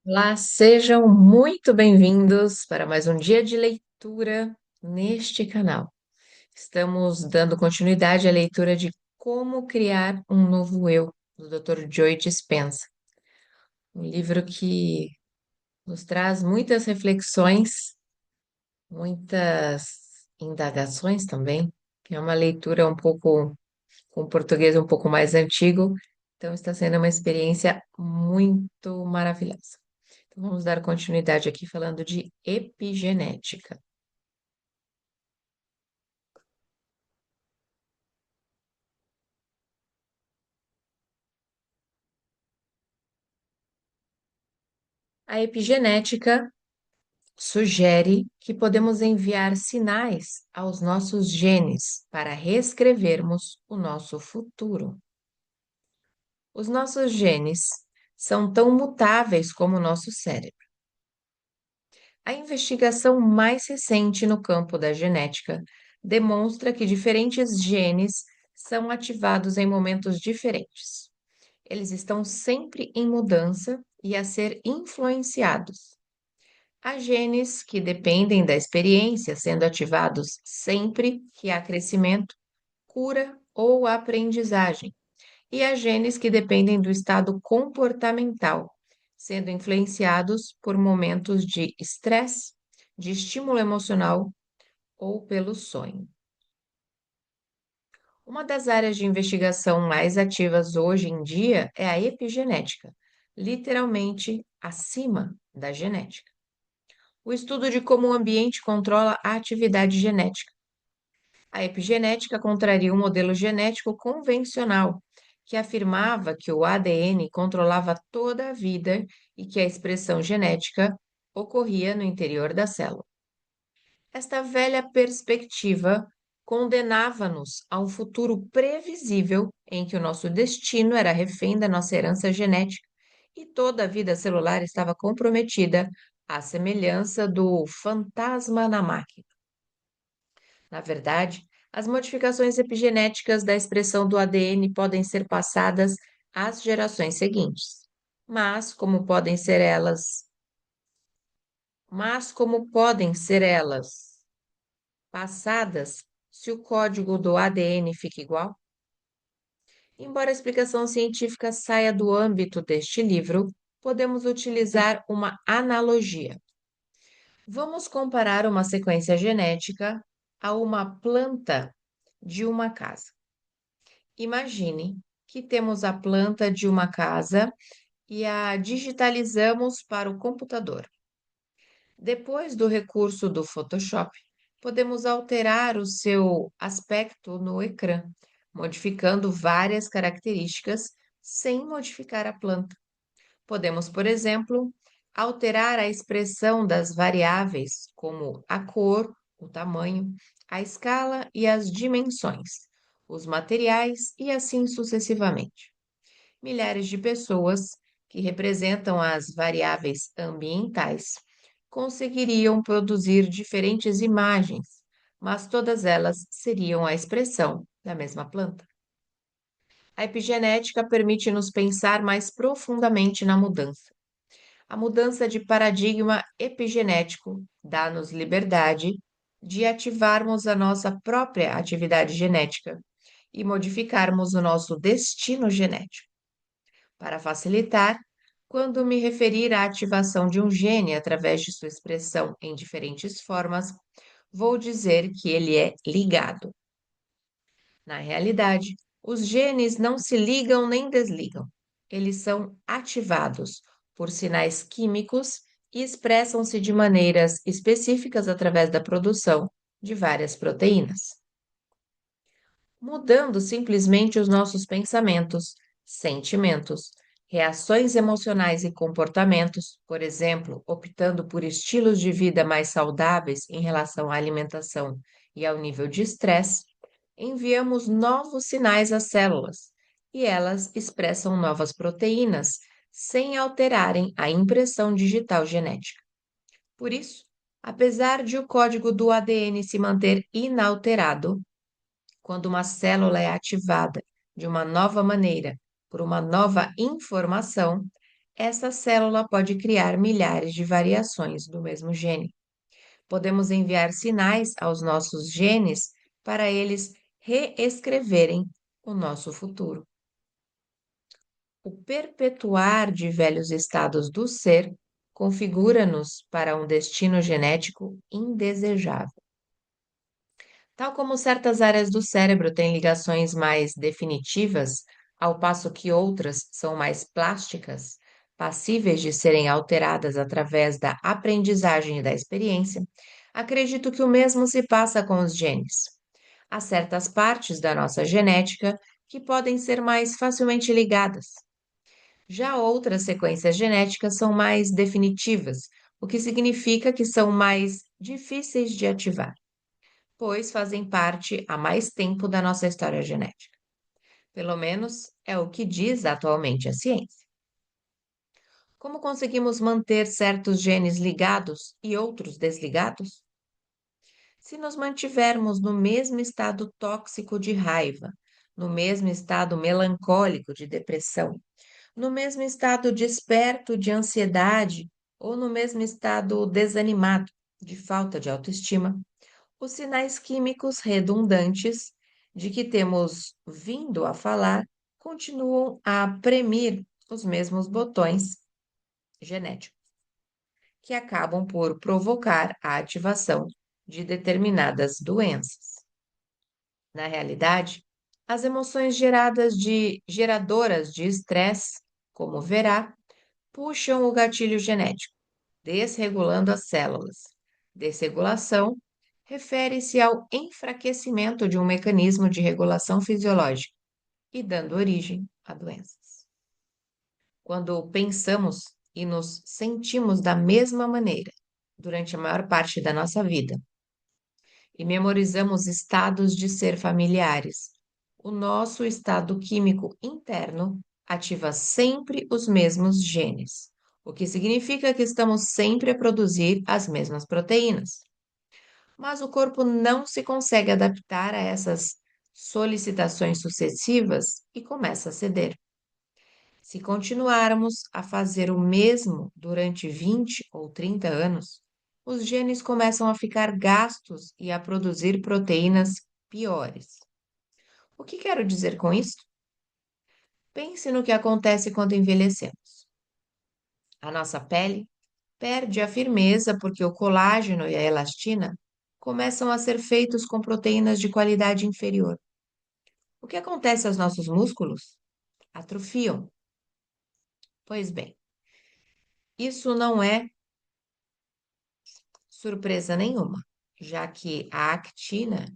Olá, sejam muito bem-vindos para mais um dia de leitura neste canal. Estamos dando continuidade à leitura de Como Criar um Novo Eu, do Dr. Joe Dispenza. Um livro que nos traz muitas reflexões, muitas indagações também. É uma leitura um pouco com português um pouco mais antigo, então está sendo uma experiência muito maravilhosa. Então, vamos dar continuidade aqui falando de epigenética. A epigenética sugere que podemos enviar sinais aos nossos genes para reescrevermos o nosso futuro. Os nossos genes são tão mutáveis como o nosso cérebro. A investigação mais recente no campo da genética demonstra que diferentes genes são ativados em momentos diferentes. Eles estão sempre em mudança e a ser influenciados. Há genes que dependem da experiência sendo ativados sempre que há crescimento, cura ou aprendizagem. E há genes que dependem do estado comportamental, sendo influenciados por momentos de estresse, de estímulo emocional ou pelo sonho. Uma das áreas de investigação mais ativas hoje em dia é a epigenética, literalmente acima da genética. O estudo de como o ambiente controla a atividade genética. A epigenética contraria o modelo genético convencional, que afirmava que o ADN controlava toda a vida e que a expressão genética ocorria no interior da célula. Esta velha perspectiva condenava-nos a um futuro previsível em que o nosso destino era refém da nossa herança genética e toda a vida celular estava comprometida à semelhança do fantasma na máquina. Na verdade, as modificações epigenéticas da expressão do ADN podem ser passadas às gerações seguintes. Mas como podem ser elas, mas como podem ser elas passadas se o código do ADN fica igual? Embora a explicação científica saia do âmbito deste livro, podemos utilizar uma analogia. Vamos comparar uma sequência genética a uma planta de uma casa. Imagine que temos a planta de uma casa e a digitalizamos para o computador. Depois do recurso do Photoshop, podemos alterar o seu aspecto no ecrã, modificando várias características sem modificar a planta. Podemos, por exemplo, alterar a expressão das variáveis, como a cor, o tamanho, a escala e as dimensões, os materiais e assim sucessivamente. Milhares de pessoas, que representam as variáveis ambientais, conseguiriam produzir diferentes imagens, mas todas elas seriam a expressão da mesma planta. A epigenética permite-nos pensar mais profundamente na mudança. A mudança de paradigma epigenético dá-nos liberdade de ativarmos a nossa própria atividade genética e modificarmos o nosso destino genético. Para facilitar, quando me referir à ativação de um gene através de sua expressão em diferentes formas, vou dizer que ele é ligado. Na realidade, os genes não se ligam nem desligam. Eles são ativados por sinais químicos e expressam-se de maneiras específicas através da produção de várias proteínas, mudando simplesmente os nossos pensamentos, sentimentos, reações emocionais e comportamentos, por exemplo, optando por estilos de vida mais saudáveis em relação à alimentação e ao nível de estresse, enviamos novos sinais às células e elas expressam novas proteínas sem alterarem a impressão digital genética. Por isso, apesar de o código do ADN se manter inalterado, quando uma célula é ativada de uma nova maneira por uma nova informação, essa célula pode criar milhares de variações do mesmo gene. Podemos enviar sinais aos nossos genes para eles reescreverem o nosso futuro. O perpetuar de velhos estados do ser configura-nos para um destino genético indesejável. Tal como certas áreas do cérebro têm ligações mais definitivas, ao passo que outras são mais plásticas, passíveis de serem alteradas através da aprendizagem e da experiência, acredito que o mesmo se passa com os genes. Há certas partes da nossa genética que podem ser mais facilmente ligadas. Já outras sequências genéticas são mais definitivas, o que significa que são mais difíceis de ativar, pois fazem parte há mais tempo da nossa história genética. Pelo menos é o que diz atualmente a ciência. Como conseguimos manter certos genes ligados e outros desligados? Se nos mantivermos no mesmo estado tóxico de raiva, no mesmo estado melancólico de depressão, no mesmo estado desperto de ansiedade ou no mesmo estado desanimado de falta de autoestima, os sinais químicos redundantes de que temos vindo a falar continuam a premir os mesmos botões genéticos, que acabam por provocar a ativação de determinadas doenças. Na realidade, as emoções geradoras de estresse, como verá, puxam o gatilho genético, desregulando as células. Desregulação refere-se ao enfraquecimento de um mecanismo de regulação fisiológica e dando origem a doenças. Quando pensamos e nos sentimos da mesma maneira durante a maior parte da nossa vida e memorizamos estados de ser familiares, o nosso estado químico interno ativa sempre os mesmos genes, o que significa que estamos sempre a produzir as mesmas proteínas. Mas o corpo não se consegue adaptar a essas solicitações sucessivas e começa a ceder. Se continuarmos a fazer o mesmo durante 20 ou 30 anos, os genes começam a ficar gastos e a produzir proteínas piores. O que quero dizer com isso? Pense no que acontece quando envelhecemos. A nossa pele perde a firmeza porque o colágeno e a elastina começam a ser feitos com proteínas de qualidade inferior. O que acontece aos nossos músculos? Atrofiam. Pois bem, isso não é surpresa nenhuma, já que a actina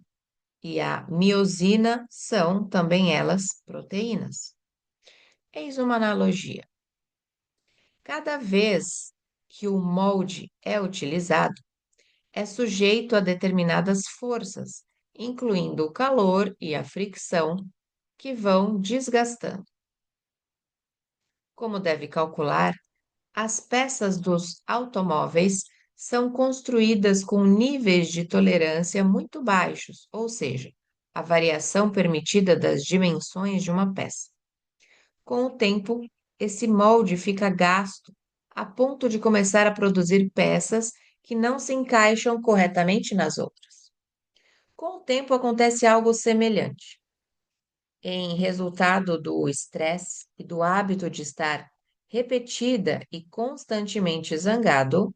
e a miosina são também elas proteínas. Eis uma analogia. Cada vez que o molde é utilizado, é sujeito a determinadas forças, incluindo o calor e a fricção, que vão desgastando. Como deve calcular, as peças dos automóveis são construídas com níveis de tolerância muito baixos, ou seja, a variação permitida das dimensões de uma peça. Com o tempo, esse molde fica gasto a ponto de começar a produzir peças que não se encaixam corretamente nas outras. Com o tempo acontece algo semelhante. Em resultado do estresse e do hábito de estar repetida e constantemente zangado,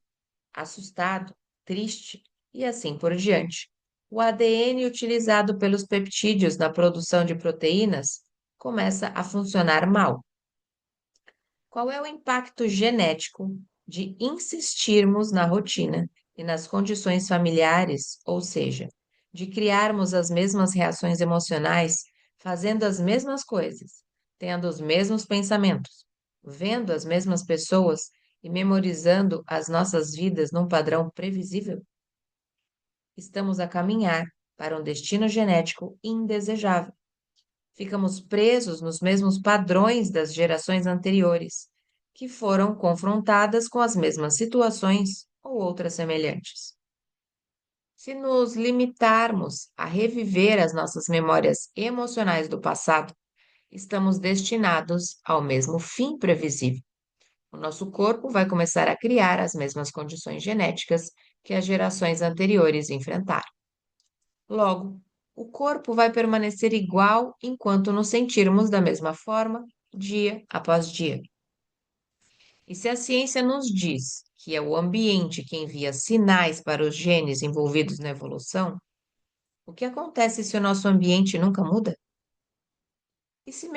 assustado, triste e assim por diante, o ADN utilizado pelos peptídeos na produção de proteínas começa a funcionar mal. Qual é o impacto genético de insistirmos na rotina e nas condições familiares, ou seja, de criarmos as mesmas reações emocionais, fazendo as mesmas coisas, tendo os mesmos pensamentos, vendo as mesmas pessoas e memorizando as nossas vidas num padrão previsível? Estamos a caminhar para um destino genético indesejável. Ficamos presos nos mesmos padrões das gerações anteriores, que foram confrontadas com as mesmas situações ou outras semelhantes. Se nos limitarmos a reviver as nossas memórias emocionais do passado, estamos destinados ao mesmo fim previsível. O nosso corpo vai começar a criar as mesmas condições genéticas que as gerações anteriores enfrentaram. Logo, o corpo vai permanecer igual enquanto nos sentirmos da mesma forma, dia após dia. E se a ciência nos diz que é o ambiente que envia sinais para os genes envolvidos na evolução, o que acontece se o nosso ambiente nunca muda? E se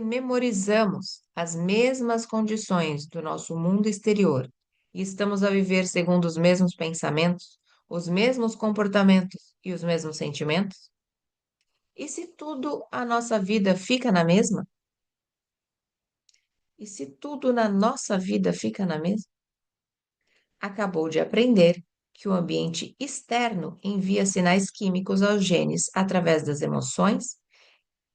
memorizamos as mesmas condições do nosso mundo exterior e estamos a viver segundo os mesmos pensamentos, os mesmos comportamentos e os mesmos sentimentos? E se tudo a nossa vida fica na mesma? E se tudo na nossa vida fica na mesma? Acabou de aprender que o ambiente externo envia sinais químicos aos genes através das emoções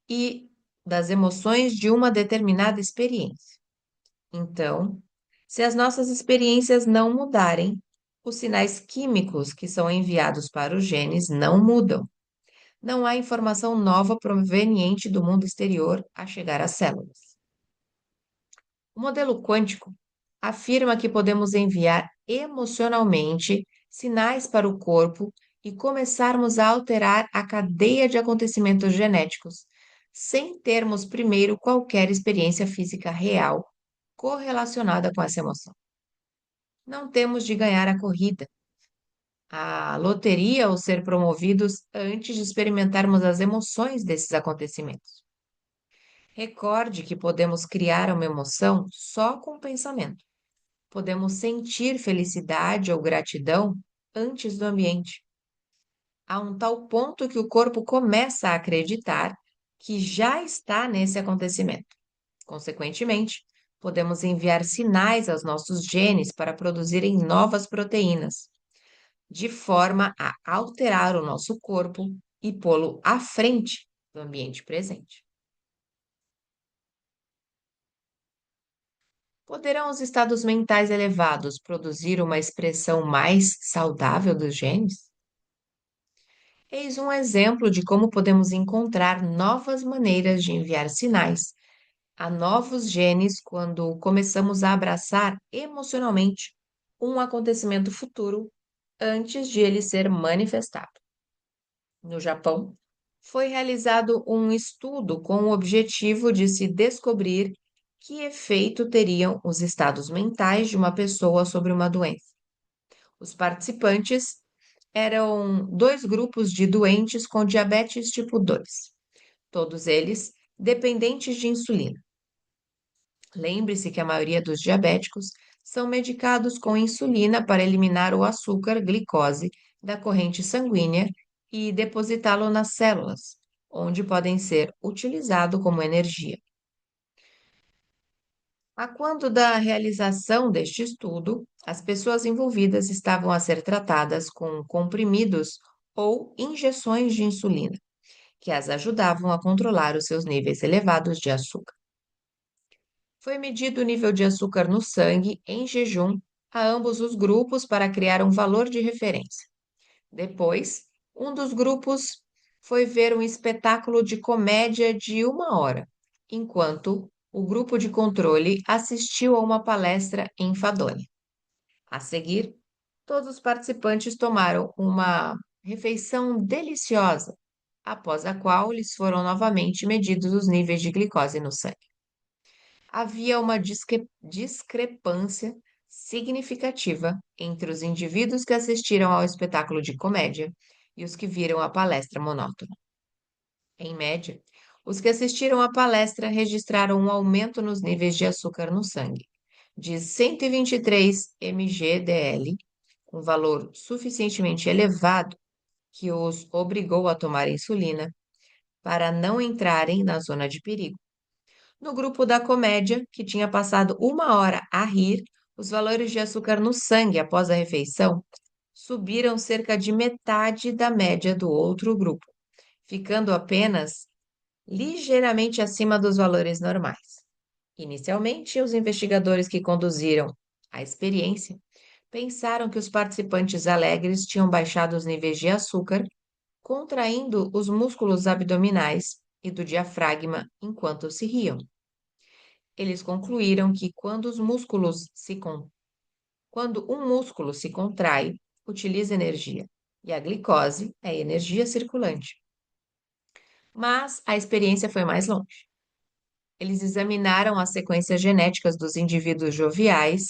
e das emoções de uma determinada experiência. Então, se as nossas experiências não mudarem, os sinais químicos que são enviados para os genes não mudam. Não há informação nova proveniente do mundo exterior a chegar às células. O modelo quântico afirma que podemos enviar emocionalmente sinais para o corpo e começarmos a alterar a cadeia de acontecimentos genéticos, sem termos primeiro qualquer experiência física real correlacionada com essa emoção. Não temos de ganhar a corrida, a loteria ou ser promovidos antes de experimentarmos as emoções desses acontecimentos. Recorde que podemos criar uma emoção só com o pensamento. Podemos sentir felicidade ou gratidão antes do ambiente. A um tal ponto que o corpo começa a acreditar que já está nesse acontecimento. Consequentemente, podemos enviar sinais aos nossos genes para produzirem novas proteínas, de forma a alterar o nosso corpo e pô-lo à frente do ambiente presente. Poderão os estados mentais elevados produzir uma expressão mais saudável dos genes? Eis um exemplo de como podemos encontrar novas maneiras de enviar sinais a novos genes quando começamos a abraçar emocionalmente um acontecimento futuro antes de ele ser manifestado. No Japão, foi realizado um estudo com o objetivo de se descobrir que efeito teriam os estados mentais de uma pessoa sobre uma doença. Os participantes eram dois grupos de doentes com diabetes tipo 2, todos eles dependentes de insulina. Lembre-se que a maioria dos diabéticos são medicados com insulina para eliminar o açúcar glicose da corrente sanguínea e depositá-lo nas células, onde podem ser utilizados como energia. A quando da realização deste estudo, as pessoas envolvidas estavam a ser tratadas com comprimidos ou injeções de insulina, que as ajudavam a controlar os seus níveis elevados de açúcar. Foi medido o nível de açúcar no sangue em jejum a ambos os grupos para criar um valor de referência. Depois, um dos grupos foi ver um espetáculo de comédia de 1 hora, enquanto o grupo de controle assistiu a uma palestra enfadonha. A seguir, todos os participantes tomaram uma refeição deliciosa, após a qual lhes foram novamente medidos os níveis de glicose no sangue. Havia uma discrepância significativa entre os indivíduos que assistiram ao espetáculo de comédia e os que viram a palestra monótona. Em média, os que assistiram à palestra registraram um aumento nos níveis de açúcar no sangue, de 123 mg/dl, um valor suficientemente elevado que os obrigou a tomar insulina para não entrarem na zona de perigo. No grupo da comédia, que tinha passado 1 hora a rir, os valores de açúcar no sangue após a refeição subiram cerca de metade da média do outro grupo, ficando apenas ligeiramente acima dos valores normais. Inicialmente, os investigadores que conduziram a experiência pensaram que os participantes alegres tinham baixado os níveis de açúcar, contraindo os músculos abdominais e do diafragma enquanto se riam. Eles concluíram que quando um músculo se contrai, utiliza energia, e a glicose é energia circulante. Mas a experiência foi mais longe. Eles examinaram as sequências genéticas dos indivíduos joviais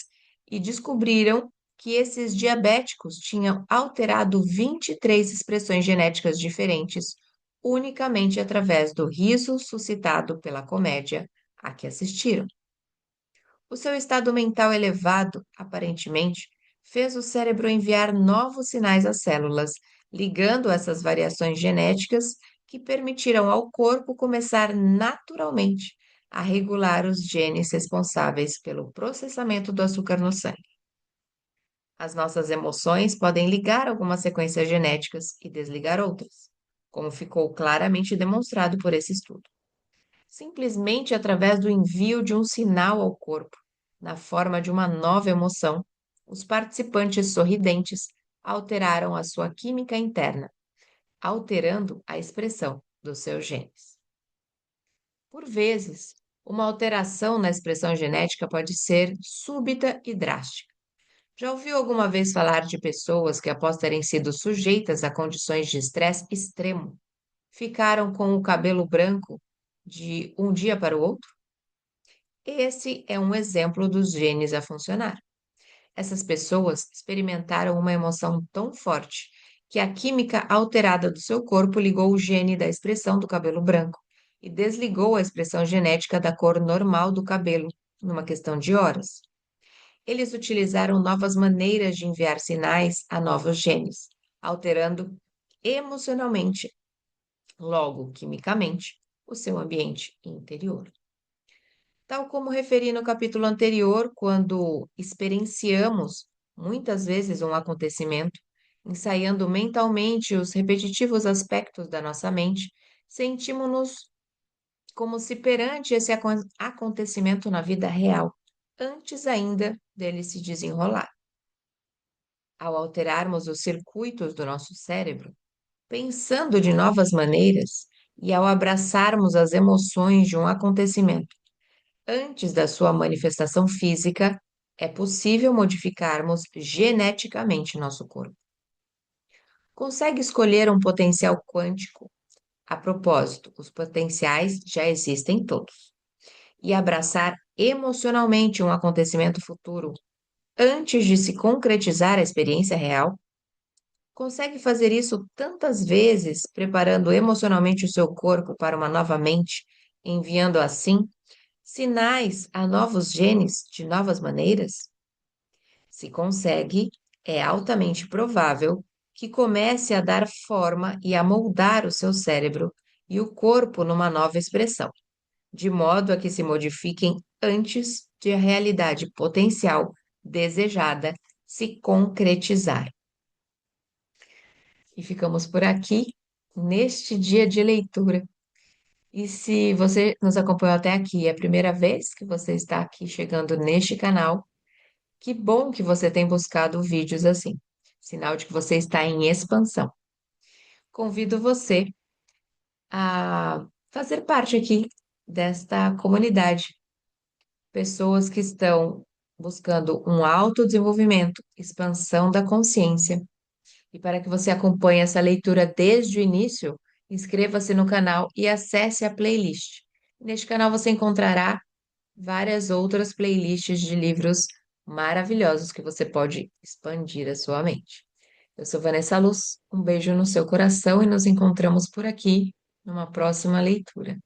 e descobriram que esses diabéticos tinham alterado 23 expressões genéticas diferentes unicamente através do riso suscitado pela comédia a que assistiram. O seu estado mental elevado, aparentemente, fez o cérebro enviar novos sinais às células, ligando essas variações genéticas que permitiram ao corpo começar naturalmente a regular os genes responsáveis pelo processamento do açúcar no sangue. As nossas emoções podem ligar algumas sequências genéticas e desligar outras, como ficou claramente demonstrado por esse estudo. Simplesmente através do envio de um sinal ao corpo, na forma de uma nova emoção, os participantes sorridentes alteraram a sua química interna, alterando a expressão dos seus genes. Por vezes, uma alteração na expressão genética pode ser súbita e drástica. Já ouviu alguma vez falar de pessoas que, após terem sido sujeitas a condições de estresse extremo, ficaram com o cabelo branco de um dia para o outro? Esse é um exemplo dos genes a funcionar. Essas pessoas experimentaram uma emoção tão forte que a química alterada do seu corpo ligou o gene da expressão do cabelo branco e desligou a expressão genética da cor normal do cabelo, numa questão de horas. Eles utilizaram novas maneiras de enviar sinais a novos genes, alterando emocionalmente, logo quimicamente, o seu ambiente interior. Tal como referi no capítulo anterior, quando experienciamos muitas vezes um acontecimento, ensaiando mentalmente os repetitivos aspectos da nossa mente, sentimos-nos como se perante esse acontecimento na vida real, antes ainda dele se desenrolar. Ao alterarmos os circuitos do nosso cérebro, pensando de novas maneiras, e ao abraçarmos as emoções de um acontecimento, antes da sua manifestação física, é possível modificarmos geneticamente nosso corpo. Consegue escolher um potencial quântico? A propósito, os potenciais já existem todos. E abraçar emocionalmente um acontecimento futuro antes de se concretizar a experiência real? Consegue fazer isso tantas vezes, preparando emocionalmente o seu corpo para uma nova mente, enviando assim sinais a novos genes de novas maneiras? Se consegue, é altamente provável que comece a dar forma e a moldar o seu cérebro e o corpo numa nova expressão, de modo a que se modifiquem antes de a realidade potencial desejada se concretizar. E ficamos por aqui neste dia de leitura. E se você nos acompanhou até aqui, é a primeira vez que você está aqui chegando neste canal, que bom que você tem buscado vídeos assim, sinal de que você está em expansão. Convido você a fazer parte aqui desta comunidade, pessoas que estão buscando um autodesenvolvimento, expansão da consciência. E para que você acompanhe essa leitura desde o início, inscreva-se no canal e acesse a playlist. Neste canal você encontrará várias outras playlists de livros maravilhosos que você pode expandir a sua mente. Eu sou Vanessa Luz, um beijo no seu coração e nos encontramos por aqui numa próxima leitura.